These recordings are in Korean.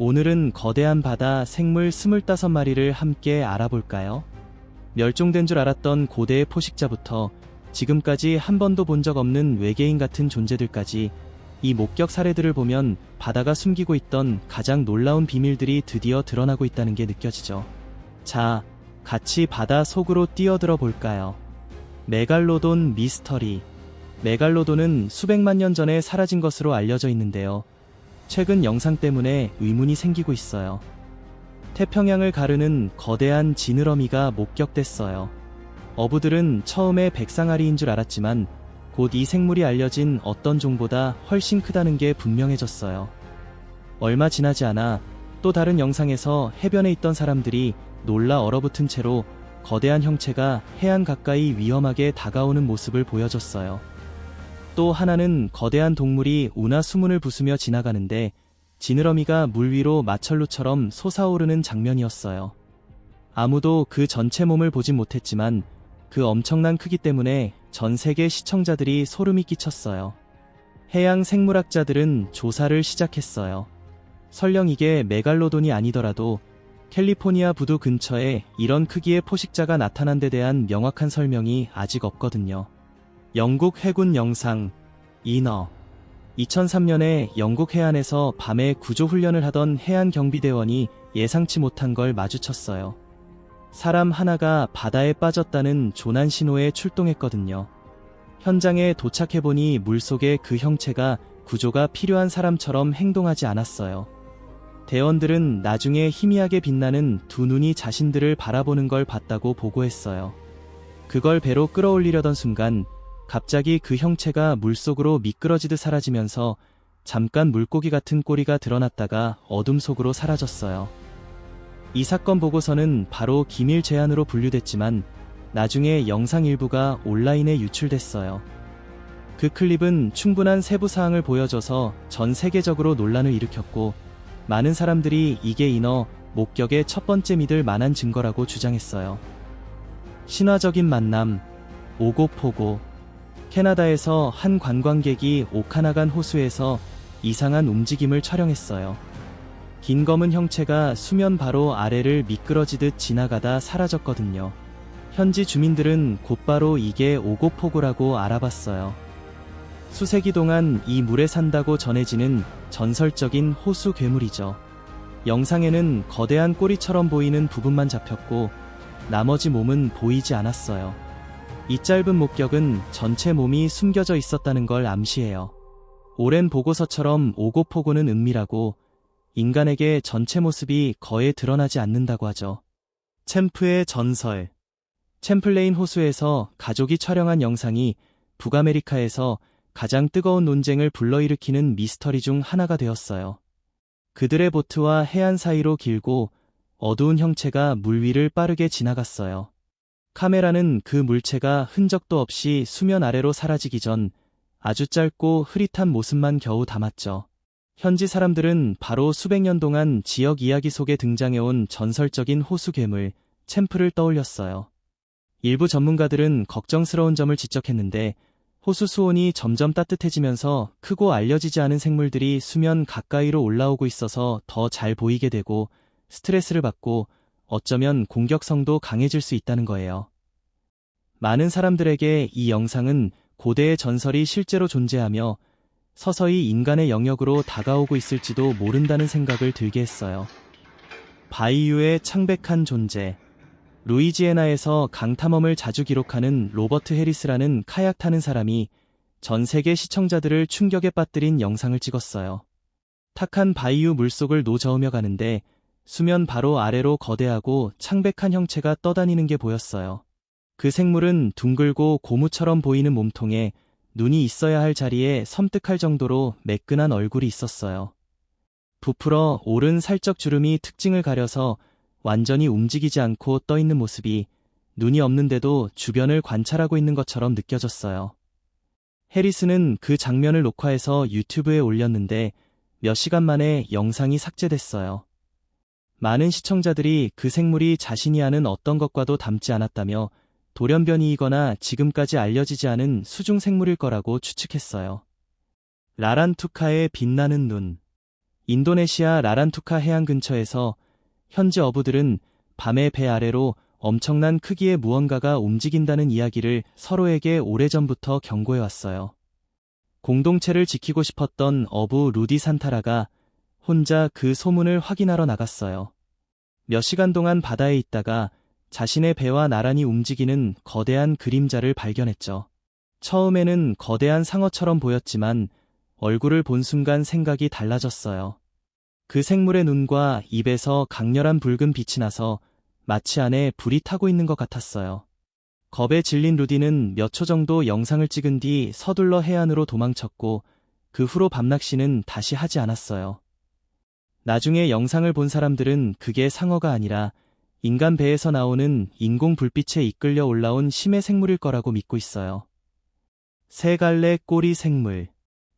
오늘은 거대한 바다 생물 25마리를 함께 알아볼까요? 멸종된 줄 알았던 고대의 포식자부터 지금까지 한 번도 본 적 없는 외계인 같은 존재들까지 이 목격 사례들을 보면 바다가 숨기고 있던 가장 놀라운 비밀들이 드디어 드러나고 있다는 게 느껴지죠. 자, 같이 바다 속으로 뛰어들어 볼까요? 메갈로돈 미스터리. 메갈로돈은 수백만 년 전에 사라진 것으로 알려져 있는데요. 최근 영상 때문에 의문이 생기고 있어요. 태평양을 가르는 거대한 지느러미가 목격됐어요. 어부들은 처음에 백상아리인 줄 알았지만 곧 이 생물이 알려진 어떤 종보다 훨씬 크다는 게 분명해졌어요. 얼마 지나지 않아 또 다른 영상에서 해변에 있던 사람들이 놀라 얼어붙은 채로 거대한 형체가 해안 가까이 위험하게 다가오는 모습을 보여줬어요. 또 하나는 거대한 동물이 운하수문을 부수며 지나가는데 지느러미가 물 위로 마철루처럼 솟아오르는 장면이었어요. 아무도 그 전체 몸을 보진 못했지만 그 엄청난 크기 때문에 전 세계 시청자들이 소름이 끼쳤어요. 해양 생물학자들은 조사를 시작했어요. 설령 이게 메갈로돈이 아니더라도 캘리포니아 부두 근처에 이런 크기의 포식자가 나타난 데 대한 명확한 설명이 아직 없거든요. 영국 해군 영상, 이너. 2003년에 영국 해안에서 밤에 구조훈련을 하던 해안경비대원이 예상치 못한 걸 마주쳤어요. 사람 하나가 바다에 빠졌다는 조난 신호에 출동했거든요. 현장에 도착해보니 물속에 그 형체가 구조가 필요한 사람처럼 행동하지 않았어요. 대원들은 나중에 희미하게 빛나는 두 눈이 자신들을 바라보는 걸 봤다고 보고했어요. 그걸 배로 끌어올리려던 순간 갑자기 그 형체가 물속으로 미끄러지듯 사라지면서 잠깐 물고기 같은 꼬리가 드러났다가 어둠 속으로 사라졌어요. 이 사건 보고서는 바로 기밀 제안으로 분류됐지만 나중에 영상 일부가 온라인에 유출됐어요. 그 클립은 충분한 세부 사항을 보여줘서 전 세계적으로 논란을 일으켰고 많은 사람들이 이게 이너 목격의 첫 번째 믿을 만한 증거라고 주장했어요. 신화적인 만남, 오고포고. 캐나다에서 한 관광객이 오카나간 호수에서 이상한 움직임을 촬영했어요. 긴 검은 형체가 수면 바로 아래를 미끄러지듯 지나가다 사라졌거든요. 현지 주민들은 곧바로 이게 오고포고라고 알아봤어요. 수세기 동안 이 물에 산다고 전해지는 전설적인 호수 괴물이죠. 영상에는 거대한 꼬리처럼 보이는 부분만 잡혔고 나머지 몸은 보이지 않았어요. 이 짧은 목격은 전체 몸이 숨겨져 있었다는 걸 암시해요. 오랜 보고서처럼 오고포고는 은밀하고 인간에게 전체 모습이 거의 드러나지 않는다고 하죠. 챔프의 전설. 챔플레인 호수에서 가족이 촬영한 영상이 북아메리카에서 가장 뜨거운 논쟁을 불러일으키는 미스터리 중 하나가 되었어요. 그들의 보트와 해안 사이로 길고 어두운 형체가 물 위를 빠르게 지나갔어요. 카메라는 그 물체가 흔적도 없이 수면 아래로 사라지기 전 아주 짧고 흐릿한 모습만 겨우 담았죠. 현지 사람들은 바로 수백 년 동안 지역 이야기 속에 등장해온 전설적인 호수 괴물, 챔프를 떠올렸어요. 일부 전문가들은 걱정스러운 점을 지적했는데 호수 수온이 점점 따뜻해지면서 크고 알려지지 않은 생물들이 수면 가까이로 올라오고 있어서 더 잘 보이게 되고 스트레스를 받고 어쩌면 공격성도 강해질 수 있다는 거예요. 많은 사람들에게 이 영상은 고대의 전설이 실제로 존재하며 서서히 인간의 영역으로 다가오고 있을지도 모른다는 생각을 들게 했어요. 바이유의 창백한 존재. 루이지애나에서 강탐험을 자주 기록하는 로버트 해리스라는 카약 타는 사람이 전 세계 시청자들을 충격에 빠뜨린 영상을 찍었어요. 탁한 바이유 물속을 노저으며 가는데 수면 바로 아래로 거대하고 창백한 형체가 떠다니는 게 보였어요. 그 생물은 둥글고 고무처럼 보이는 몸통에 눈이 있어야 할 자리에 섬뜩할 정도로 매끈한 얼굴이 있었어요. 부풀어 오른 살적 주름이 특징을 가려서 완전히 움직이지 않고 떠있는 모습이 눈이 없는데도 주변을 관찰하고 있는 것처럼 느껴졌어요. 해리스는 그 장면을 녹화해서 유튜브에 올렸는데 몇 시간 만에 영상이 삭제됐어요. 많은 시청자들이 그 생물이 자신이 아는 어떤 것과도 닮지 않았다며 돌연변이이거나 지금까지 알려지지 않은 수중 생물일 거라고 추측했어요. 라란투카의 빛나는 눈. 인도네시아 라란투카 해안 근처에서 현지 어부들은 밤에 배 아래로 엄청난 크기의 무언가가 움직인다는 이야기를 서로에게 오래전부터 경고해왔어요. 공동체를 지키고 싶었던 어부 루디 산타라가 혼자 그 소문을 확인하러 나갔어요. 몇 시간 동안 바다에 있다가 자신의 배와 나란히 움직이는 거대한 그림자를 발견했죠. 처음에는 거대한 상어처럼 보였지만 얼굴을 본 순간 생각이 달라졌어요. 그 생물의 눈과 입에서 강렬한 붉은 빛이 나서 마치 안에 불이 타고 있는 것 같았어요. 겁에 질린 루디는 몇 초 정도 영상을 찍은 뒤 서둘러 해안으로 도망쳤고 그 후로 밤낚시는 다시 하지 않았어요. 나중에 영상을 본 사람들은 그게 상어가 아니라 인간 배에서 나오는 인공 불빛에 이끌려 올라온 심해 생물일 거라고 믿고 있어요. 세 갈래 꼬리 생물.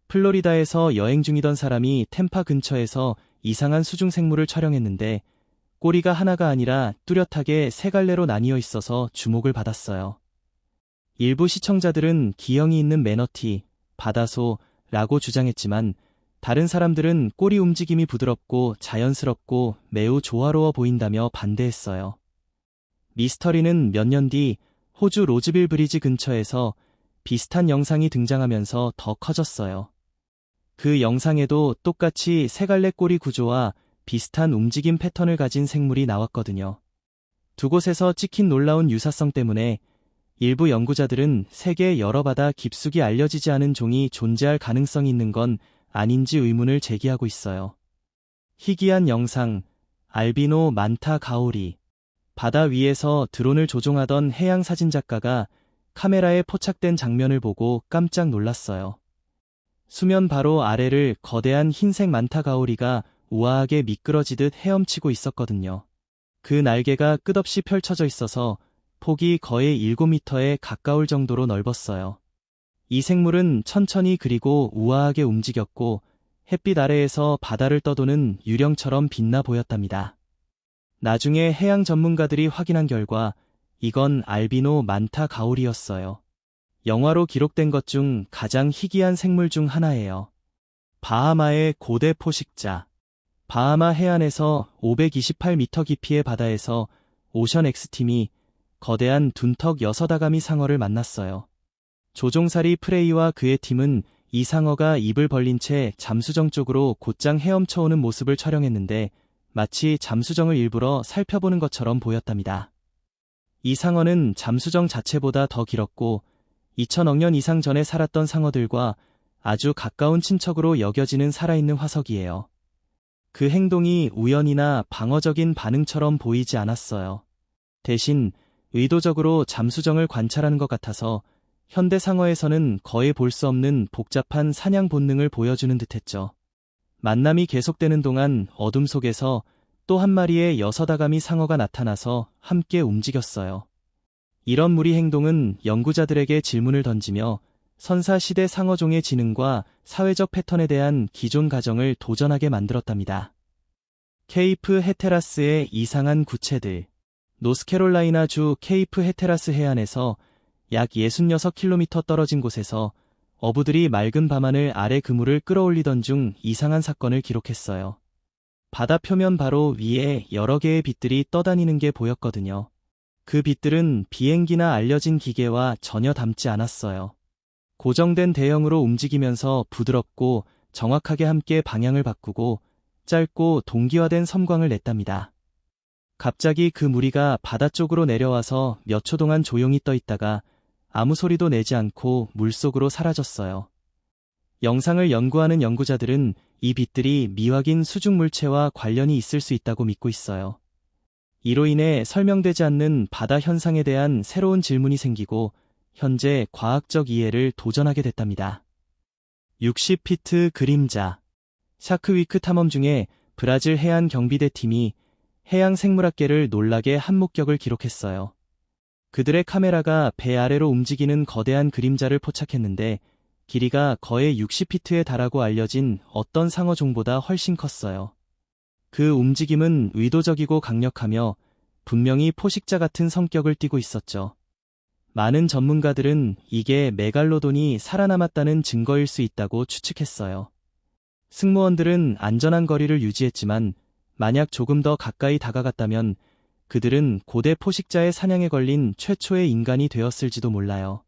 플로리다에서 여행 중이던 사람이 템파 근처에서 이상한 수중 생물을 촬영했는데 꼬리가 하나가 아니라 뚜렷하게 세 갈래로 나뉘어 있어서 주목을 받았어요. 일부 시청자들은 기형이 있는 매너티, 바다소라고 주장했지만 다른 사람들은 꼬리 움직임이 부드럽고 자연스럽고 매우 조화로워 보인다며 반대했어요. 미스터리는 몇 년 뒤 호주 로즈빌 브리지 근처에서 비슷한 영상이 등장하면서 더 커졌어요. 그 영상에도 똑같이 세 갈래 꼬리 구조와 비슷한 움직임 패턴을 가진 생물이 나왔거든요. 두 곳에서 찍힌 놀라운 유사성 때문에 일부 연구자들은 세계 여러 바다 깊숙이 알려지지 않은 종이 존재할 가능성이 있는 건 아닌지 의문을 제기하고 있어요. 희귀한 영상, 알비노 만타 가오리. 바다 위에서 드론을 조종하던 해양 사진작가가 카메라에 포착된 장면을 보고 깜짝 놀랐어요. 수면 바로 아래를 거대한 흰색 만타 가오리가 우아하게 미끄러지듯 헤엄치고 있었거든요. 그 날개가 끝없이 펼쳐져 있어서 폭이 거의 7m에 가까울 정도로 넓었어요. 이 생물은 천천히 그리고 우아하게 움직였고 햇빛 아래에서 바다를 떠도는 유령처럼 빛나 보였답니다. 나중에 해양 전문가들이 확인한 결과 이건 알비노 만타 가오리였어요. 영화로 기록된 것 중 가장 희귀한 생물 중 하나예요. 바하마의 고대 포식자. 바하마 해안에서 528m 깊이의 바다에서 오션 X팀이 거대한 둔턱 6아가미 상어를 만났어요. 조종사리 프레이와 그의 팀은 이 상어가 입을 벌린 채 잠수정 쪽으로 곧장 헤엄쳐오는 모습을 촬영했는데 마치 잠수정을 일부러 살펴보는 것처럼 보였답니다. 이 상어는 잠수정 자체보다 더 길었고 2000억 년 이상 전에 살았던 상어들과 아주 가까운 친척으로 여겨지는 살아있는 화석이에요. 그 행동이 우연이나 방어적인 반응처럼 보이지 않았어요. 대신 의도적으로 잠수정을 관찰하는 것 같아서 현대 상어에서는 거의 볼 수 없는 복잡한 사냥 본능을 보여주는 듯했죠. 만남이 계속되는 동안 어둠 속에서 또 한 마리의 6아가미 상어가 나타나서 함께 움직였어요. 이런 무리 행동은 연구자들에게 질문을 던지며 선사시대 상어종의 지능과 사회적 패턴에 대한 기존 가정을 도전하게 만들었답니다. 케이프 헤테라스의 이상한 구체들. 노스캐롤라이나주 케이프 헤테라스 해안에서 약 66km 떨어진 곳에서 어부들이 맑은 밤하늘 아래 그물을 끌어올리던 중 이상한 사건을 기록했어요. 바다 표면 바로 위에 여러 개의 빛들이 떠다니는 게 보였거든요. 그 빛들은 비행기나 알려진 기계와 전혀 닮지 않았어요. 고정된 대형으로 움직이면서 부드럽고 정확하게 함께 방향을 바꾸고 짧고 동기화된 섬광을 냈답니다. 갑자기 그 무리가 바다 쪽으로 내려와서 몇 초 동안 조용히 떠 있다가 아무 소리도 내지 않고 물속으로 사라졌어요. 영상을 연구하는 연구자들은 이 빛들이 미확인 수중 물체와 관련이 있을 수 있다고 믿고 있어요. 이로 인해 설명되지 않는 바다 현상에 대한 새로운 질문이 생기고 현재 과학적 이해를 도전하게 됐답니다. 60피트 그림자. 샤크위크 탐험 중에 브라질 해안 경비대 팀이 해양 생물학계를 놀라게 한 목격을 기록했어요. 그들의 카메라가 배 아래로 움직이는 거대한 그림자를 포착했는데 길이가 거의 60피트에 달하고 알려진 어떤 상어종보다 훨씬 컸어요. 그 움직임은 의도적이고 강력하며 분명히 포식자 같은 성격을 띠고 있었죠. 많은 전문가들은 이게 메갈로돈이 살아남았다는 증거일 수 있다고 추측했어요. 승무원들은 안전한 거리를 유지했지만 만약 조금 더 가까이 다가갔다면 그들은 고대 포식자의 사냥에 걸린 최초의 인간이 되었을지도 몰라요.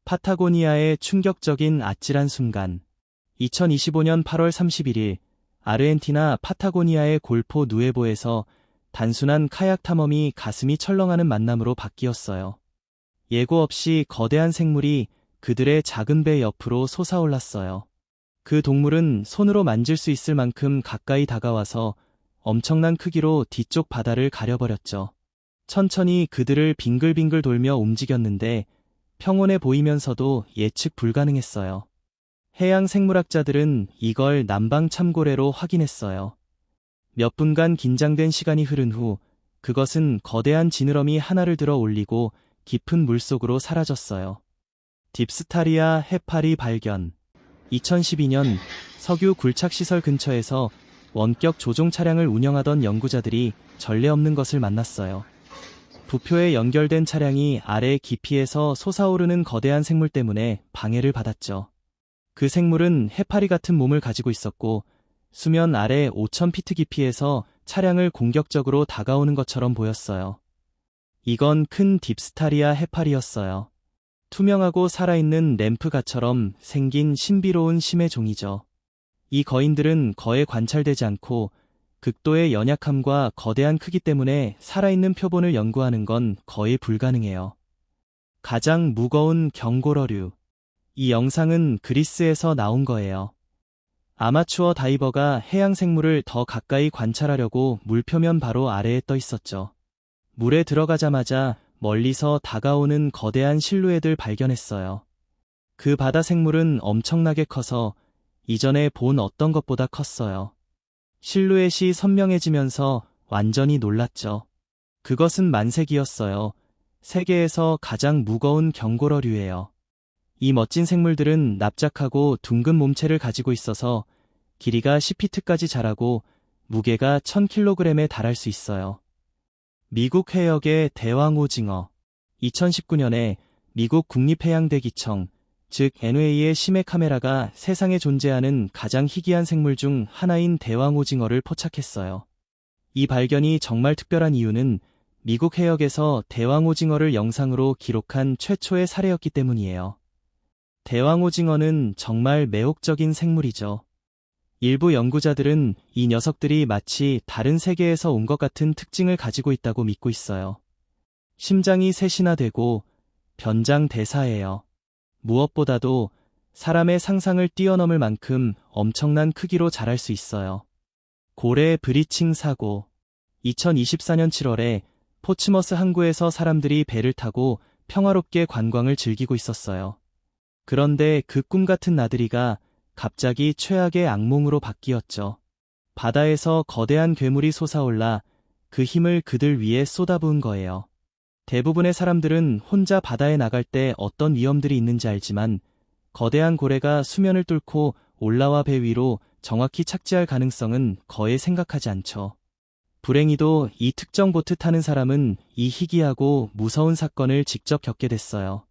파타고니아의 충격적인 아찔한 순간. 2025년 8월 31일 아르헨티나 파타고니아의 골포 누에보에서 단순한 카약 탐험이 가슴이 철렁하는 만남으로 바뀌었어요. 예고 없이 거대한 생물이 그들의 작은 배 옆으로 솟아올랐어요. 그 동물은 손으로 만질 수 있을 만큼 가까이 다가와서 엄청난 크기로 뒤쪽 바다를 가려버렸죠. 천천히 그들을 빙글빙글 돌며 움직였는데 평온해 보이면서도 예측 불가능했어요. 해양 생물학자들은 이걸 남방 참고래로 확인했어요. 몇 분간 긴장된 시간이 흐른 후 그것은 거대한 지느러미 하나를 들어 올리고 깊은 물속으로 사라졌어요. 딥스타리아 해파리 발견. 2012년 석유 굴착시설 근처에서 원격 조종 차량을 운영하던 연구자들이 전례 없는 것을 만났어요. 부표에 연결된 차량이 아래 깊이에서 솟아오르는 거대한 생물 때문에 방해를 받았죠. 그 생물은 해파리 같은 몸을 가지고 있었고 수면 아래 5,000피트 깊이에서 차량을 공격적으로 다가오는 것처럼 보였어요. 이건 큰 딥스타리아 해파리였어요. 투명하고 살아있는 램프가처럼 생긴 신비로운 심해 종이죠. 이 거인들은 거의 관찰되지 않고 극도의 연약함과 거대한 크기 때문에 살아있는 표본을 연구하는 건 거의 불가능해요. 가장 무거운 경고러류. 이 영상은 그리스에서 나온 거예요. 아마추어 다이버가 해양 생물을 더 가까이 관찰하려고 물표면 바로 아래에 떠 있었죠. 물에 들어가자마자 멀리서 다가오는 거대한 실루엣을 발견했어요. 그 바다 생물은 엄청나게 커서 이전에 본 어떤 것보다 컸어요. 실루엣이 선명해지면서 완전히 놀랐죠. 그것은 만색이었어요. 세계에서 가장 무거운 경고러류예요. 이 멋진 생물들은 납작하고 둥근 몸체를 가지고 있어서 길이가 10피트까지 자라고 무게가 1000kg에 달할 수 있어요. 미국 해역의 대왕오징어. 2019년에 미국 국립해양대기청, 즉 NOAA의 심해 카메라가 세상에 존재하는 가장 희귀한 생물 중 하나인 대왕오징어를 포착했어요. 이 발견이 정말 특별한 이유는 미국 해역에서 대왕오징어를 영상으로 기록한 최초의 사례였기 때문이에요. 대왕오징어는 정말 매혹적인 생물이죠. 일부 연구자들은 이 녀석들이 마치 다른 세계에서 온 것 같은 특징을 가지고 있다고 믿고 있어요. 심장이 셋이나 되고 변장대사예요. 무엇보다도 사람의 상상을 뛰어넘을 만큼 엄청난 크기로 자랄 수 있어요. 고래 브리칭 사고. 2024년 7월에 포츠머스 항구에서 사람들이 배를 타고 평화롭게 관광을 즐기고 있었어요. 그런데 그 꿈같은 나들이가 갑자기 최악의 악몽으로 바뀌었죠. 바다에서 거대한 괴물이 솟아올라 그 힘을 그들 위에 쏟아부은 거예요. 대부분의 사람들은 혼자 바다에 나갈 때 어떤 위험들이 있는지 알지만 거대한 고래가 수면을 뚫고 올라와 배 위로 정확히 착지할 가능성은 거의 생각하지 않죠. 불행히도 이 특정 보트 타는 사람은 이 희귀하고 무서운 사건을 직접 겪게 됐어요.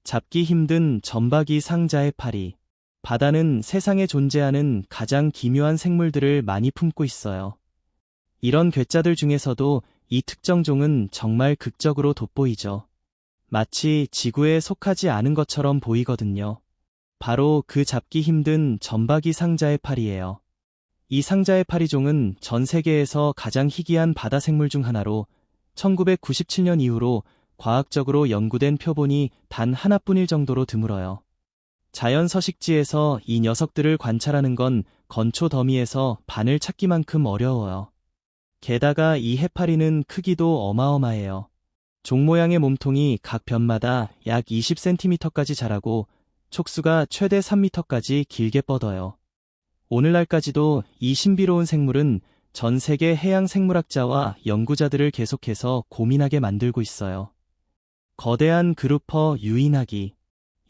잡기 힘든 점박이 상자의 파리. 바다는 세상에 존재하는 가장 기묘한 생물들을 많이 품고 있어요. 이런 괴짜들 중에서도 이 특정 종은 정말 극적으로 돋보이죠. 마치 지구에 속하지 않은 것처럼 보이거든요. 바로 그 잡기 힘든 점박이 상자의 파리예요. 이 상자의 파리종은 전 세계에서 가장 희귀한 바다 생물 중 하나로 1997년 이후로 과학적으로 연구된 표본이 단 하나뿐일 정도로 드물어요. 자연 서식지에서 이 녀석들을 관찰하는 건 건초 더미에서 바늘 찾기만큼 어려워요. 게다가 이 해파리는 크기도 어마어마해요. 종 모양의 몸통이 각 변마다 약 20cm까지 자라고 촉수가 최대 3m까지 길게 뻗어요. 오늘날까지도 이 신비로운 생물은 전 세계 해양 생물학자와 연구자들을 계속해서 고민하게 만들고 있어요. 거대한 그루퍼 유인하기.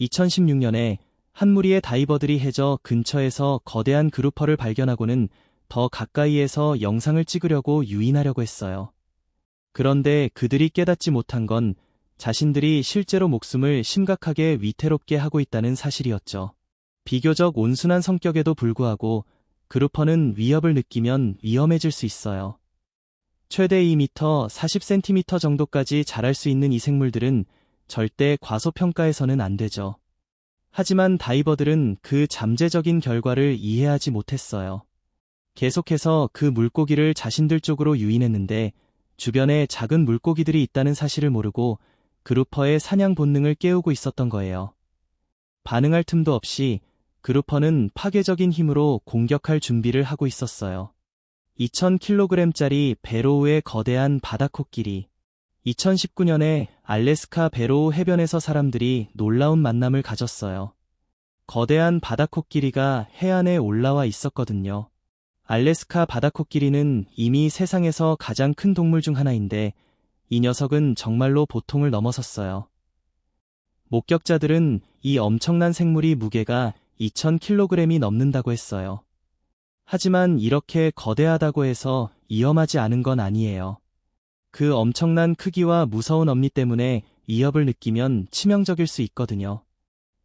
2016년에 한 무리의 다이버들이 해저 근처에서 거대한 그루퍼를 발견하고는 더 가까이에서 영상을 찍으려고 유인하려고 했어요. 그런데 그들이 깨닫지 못한 건 자신들이 실제로 목숨을 심각하게 위태롭게 하고 있다는 사실이었죠. 비교적 온순한 성격에도 불구하고 그루퍼는 위협을 느끼면 위험해질 수 있어요. 최대 2m 40cm 정도까지 자랄 수 있는 이 생물들은 절대 과소평가해서는 안 되죠. 하지만 다이버들은 그 잠재적인 결과를 이해하지 못했어요. 계속해서 그 물고기를 자신들 쪽으로 유인했는데 주변에 작은 물고기들이 있다는 사실을 모르고 그루퍼의 사냥 본능을 깨우고 있었던 거예요. 반응할 틈도 없이 그루퍼는 파괴적인 힘으로 공격할 준비를 하고 있었어요. 2000kg짜리 베로우의 거대한 바다코끼리. 2019년에 알래스카 베로우 해변에서 사람들이 놀라운 만남을 가졌어요. 거대한 바다코끼리가 해안에 올라와 있었거든요. 알래스카 바다코끼리는 이미 세상에서 가장 큰 동물 중 하나인데 이 녀석은 정말로 보통을 넘어섰어요. 목격자들은 이 엄청난 생물이 무게가 2000kg이 넘는다고 했어요. 하지만 이렇게 거대하다고 해서 위험하지 않은 건 아니에요. 그 엄청난 크기와 무서운 엄니 때문에 위협을 느끼면 치명적일 수 있거든요.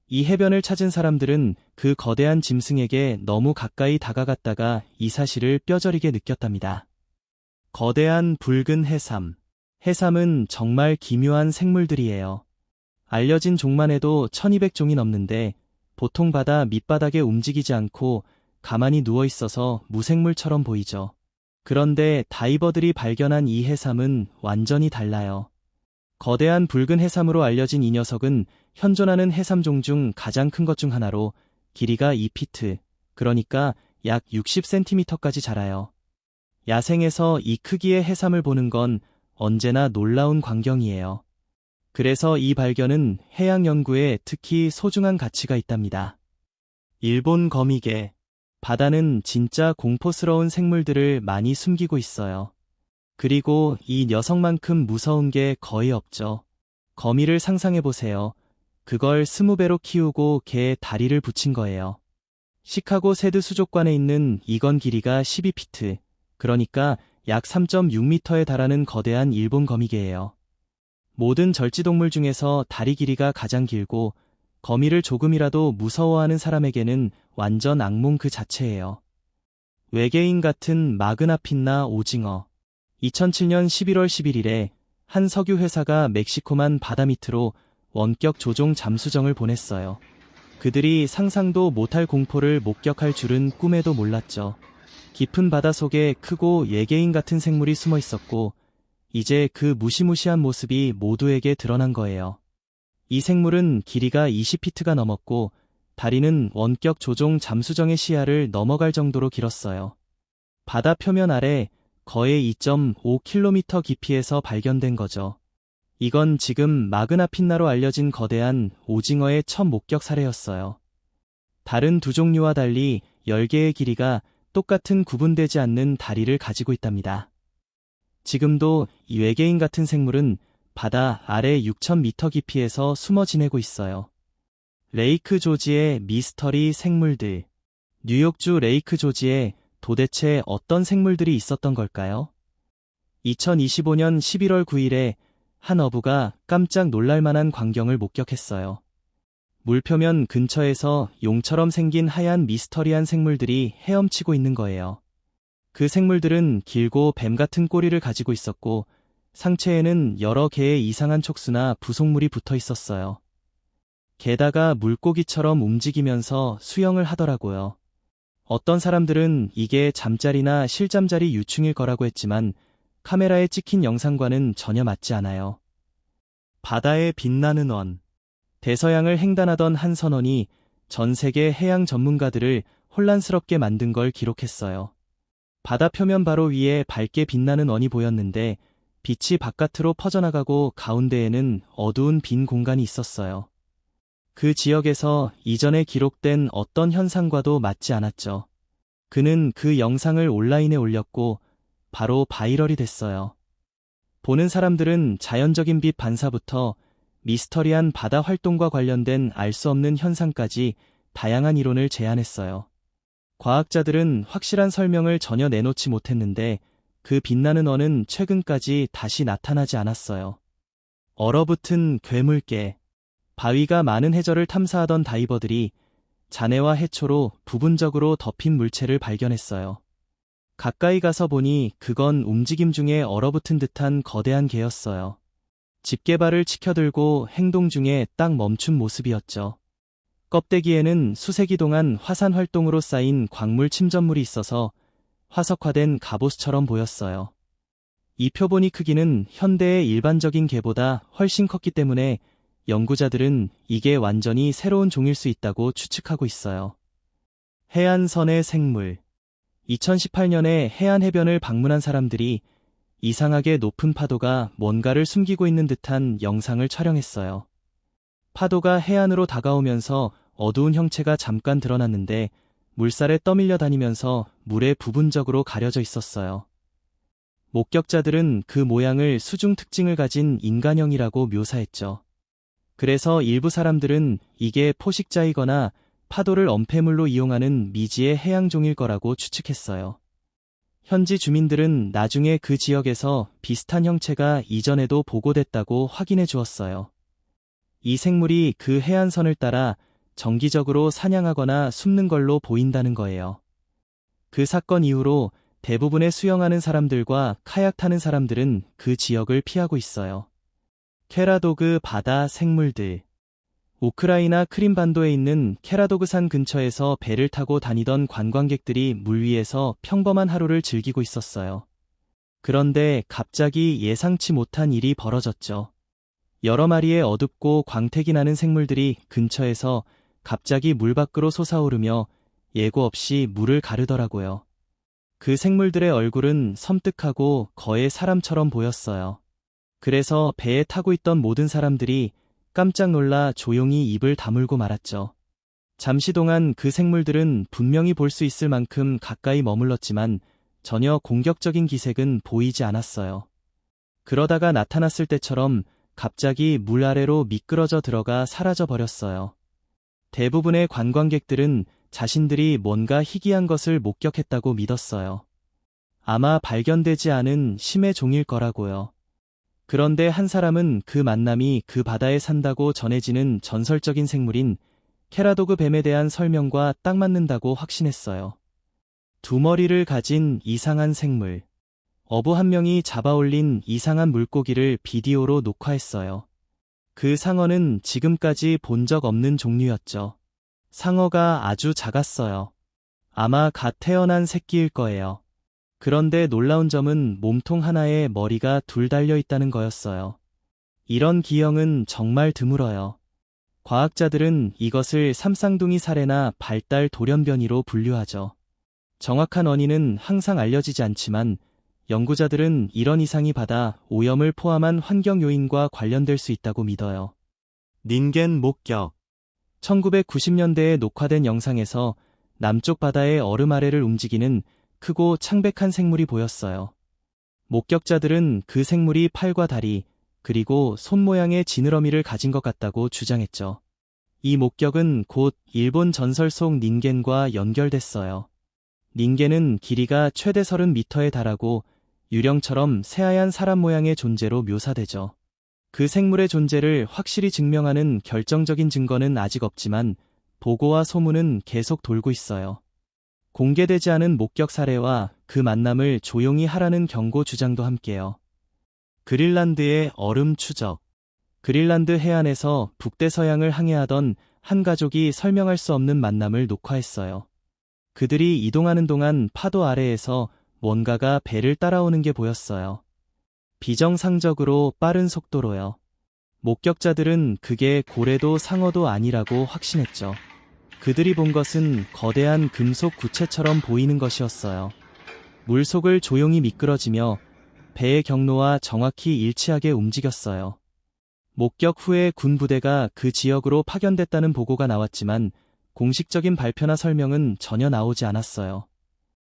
이 해변을 찾은 사람들은 그 거대한 짐승에게 너무 가까이 다가갔다가 이 사실을 뼈저리게 느꼈답니다. 거대한 붉은 해삼. 해삼은 정말 기묘한 생물들이에요. 알려진 종만 해도 1200종이 넘는데 보통 바다 밑바닥에 움직이지 않고 가만히 누워 있어서 무생물처럼 보이죠. 그런데 다이버들이 발견한 이 해삼은 완전히 달라요. 거대한 붉은 해삼으로 알려진 이 녀석은 현존하는 해삼종 중 가장 큰 것 중 하나로 길이가 2피트, 그러니까 약 60cm까지 자라요. 야생에서 이 크기의 해삼을 보는 건 언제나 놀라운 광경이에요. 그래서 이 발견은 해양 연구에 특히 소중한 가치가 있답니다. 일본 거미개. 바다는 진짜 공포스러운 생물들을 많이 숨기고 있어요. 그리고 이 녀석만큼 무서운 게 거의 없죠. 거미를 상상해보세요. 그걸 20배로 키우고 개에 다리를 붙인 거예요. 시카고 새드 수족관에 있는 이건 길이가 12피트, 그러니까 약 3.6m에 달하는 거대한 일본 거미개예요. 모든 절지동물 중에서 다리 길이가 가장 길고 거미를 조금이라도 무서워하는 사람에게는 완전 악몽 그 자체예요. 외계인 같은 마그나핀나 오징어. 2007년 11월 11일에 한 석유 회사가 멕시코만 바다 밑으로 원격 조종 잠수정을 보냈어요. 그들이 상상도 못할 공포를 목격할 줄은 꿈에도 몰랐죠. 깊은 바다 속에 크고 외계인 같은 생물이 숨어 있었고 이제 그 무시무시한 모습이 모두에게 드러난 거예요. 이 생물은 길이가 20피트가 넘었고 다리는 원격 조종 잠수정의 시야를 넘어갈 정도로 길었어요. 바다 표면 아래 거의 2.5km 깊이에서 발견된 거죠. 이건 지금 마그나핀나로 알려진 거대한 오징어의 첫 목격 사례였어요. 다른 두 종류와 달리 10개의 길이가 똑같은 구분되지 않는 다리를 가지고 있답니다. 지금도 이 외계인 같은 생물은 바다 아래 6000m 깊이에서 숨어 지내고 있어요. 레이크 조지의 미스터리 생물들. 뉴욕주 레이크 조지에 도대체 어떤 생물들이 있었던 걸까요? 2025년 11월 9일에 한 어부가 깜짝 놀랄만한 광경을 목격했어요. 물표면 근처에서 용처럼 생긴 하얀 미스터리한 생물들이 헤엄치고 있는 거예요. 그 생물들은 길고 뱀 같은 꼬리를 가지고 있었고 상체에는 여러 개의 이상한 촉수나 부속물이 붙어 있었어요. 게다가 물고기처럼 움직이면서 수영을 하더라고요. 어떤 사람들은 이게 잠자리나 실잠자리 유충일 거라고 했지만 카메라에 찍힌 영상과는 전혀 맞지 않아요. 바다에 빛나는 원. 대서양을 횡단하던 한 선원이 전 세계 해양 전문가들을 혼란스럽게 만든 걸 기록했어요. 바다 표면 바로 위에 밝게 빛나는 원이 보였는데 빛이 바깥으로 퍼져나가고 가운데에는 어두운 빈 공간이 있었어요. 그 지역에서 이전에 기록된 어떤 현상과도 맞지 않았죠. 그는 그 영상을 온라인에 올렸고 바로 바이럴이 됐어요. 보는 사람들은 자연적인 빛 반사부터 미스터리한 바다 활동과 관련된 알 수 없는 현상까지 다양한 이론을 제안했어요. 과학자들은 확실한 설명을 전혀 내놓지 못했는데 그 빛나는 원은 최근까지 다시 나타나지 않았어요. 얼어붙은 괴물개. 바위가 많은 해저를 탐사하던 다이버들이 잔해와 해초로 부분적으로 덮인 물체를 발견했어요. 가까이 가서 보니 그건 움직임 중에 얼어붙은 듯한 거대한 개였어요. 집게발을 치켜들고 행동 중에 딱 멈춘 모습이었죠. 껍데기에는 수세기 동안 화산 활동으로 쌓인 광물 침전물이 있어서 화석화된 갑옷처럼 보였어요. 이 표본이 크기는 현대의 일반적인 개보다 훨씬 컸기 때문에 연구자들은 이게 완전히 새로운 종일 수 있다고 추측하고 있어요. 해안선의 생물. 2018년에 해안 해변을 방문한 사람들이 이상하게 높은 파도가 뭔가를 숨기고 있는 듯한 영상을 촬영했어요. 파도가 해안으로 다가오면서 어두운 형체가 잠깐 드러났는데 물살에 떠밀려 다니면서 물에 부분적으로 가려져 있었어요. 목격자들은 그 모양을 수중 특징을 가진 인간형이라고 묘사했죠. 그래서 일부 사람들은 이게 포식자이거나 파도를 엄폐물로 이용하는 미지의 해양종일 거라고 추측했어요. 현지 주민들은 나중에 그 지역에서 비슷한 형체가 이전에도 보고됐다고 확인해 주었어요. 이 생물이 그 해안선을 따라 정기적으로 사냥하거나 숨는 걸로 보인다는 거예요. 그 사건 이후로 대부분의 수영하는 사람들과 카약 타는 사람들은 그 지역을 피하고 있어요. 케라도그 바다 생물들. 우크라이나 크림반도에 있는 케라도그산 근처에서 배를 타고 다니던 관광객들이 물 위에서 평범한 하루를 즐기고 있었어요. 그런데 갑자기 예상치 못한 일이 벌어졌죠. 여러 마리의 어둡고 광택이 나는 생물들이 근처에서 갑자기 물 밖으로 솟아오르며 예고 없이 물을 가르더라고요. 그 생물들의 얼굴은 섬뜩하고 거의 사람처럼 보였어요. 그래서 배에 타고 있던 모든 사람들이 깜짝 놀라 조용히 입을 다물고 말았죠. 잠시 동안 그 생물들은 분명히 볼 수 있을 만큼 가까이 머물렀지만 전혀 공격적인 기색은 보이지 않았어요. 그러다가 나타났을 때처럼 갑자기 물 아래로 미끄러져 들어가 사라져 버렸어요. 대부분의 관광객들은 자신들이 뭔가 희귀한 것을 목격했다고 믿었어요. 아마 발견되지 않은 심해 종일 거라고요. 그런데 한 사람은 그 만남이 그 바다에 산다고 전해지는 전설적인 생물인 케라도그 뱀에 대한 설명과 딱 맞는다고 확신했어요. 두 머리를 가진 이상한 생물. 어부 한 명이 잡아올린 이상한 물고기를 비디오로 녹화했어요. 그 상어는 지금까지 본 적 없는 종류였죠. 상어가 아주 작았어요. 아마 갓 태어난 새끼일 거예요. 그런데 놀라운 점은 몸통 하나에 머리가 둘 달려 있다는 거였어요. 이런 기형은 정말 드물어요. 과학자들은 이것을 삼쌍둥이 사례나 발달 돌연변이로 분류하죠. 정확한 원인은 항상 알려지지 않지만 연구자들은 이런 이상이 바다 오염을 포함한 환경 요인과 관련될 수 있다고 믿어요. 닌겐 목격. 1990년대에 녹화된 영상에서 남쪽 바다의 얼음 아래를 움직이는 크고 창백한 생물이 보였어요. 목격자들은 그 생물이 팔과 다리, 그리고 손 모양의 지느러미를 가진 것 같다고 주장했죠. 이 목격은 곧 일본 전설 속 닌겐과 연결됐어요. 닌겐은 길이가 최대 30m에 달하고 유령처럼 새하얀 사람 모양의 존재로 묘사되죠. 그 생물의 존재를 확실히 증명하는 결정적인 증거는 아직 없지만 보고와 소문은 계속 돌고 있어요. 공개되지 않은 목격 사례와 그 만남을 조용히 하라는 경고 주장도 함께요. 그린란드의 얼음 추적. 그린란드 해안에서 북대서양을 항해하던 한 가족이 설명할 수 없는 만남을 녹화했어요. 그들이 이동하는 동안 파도 아래에서 뭔가가 배를 따라오는 게 보였어요. 비정상적으로 빠른 속도로요. 목격자들은 그게 고래도 상어도 아니라고 확신했죠. 그들이 본 것은 거대한 금속 구체처럼 보이는 것이었어요. 물속을 조용히 미끄러지며 배의 경로와 정확히 일치하게 움직였어요. 목격 후에 군 부대가 그 지역으로 파견됐다는 보고가 나왔지만 공식적인 발표나 설명은 전혀 나오지 않았어요.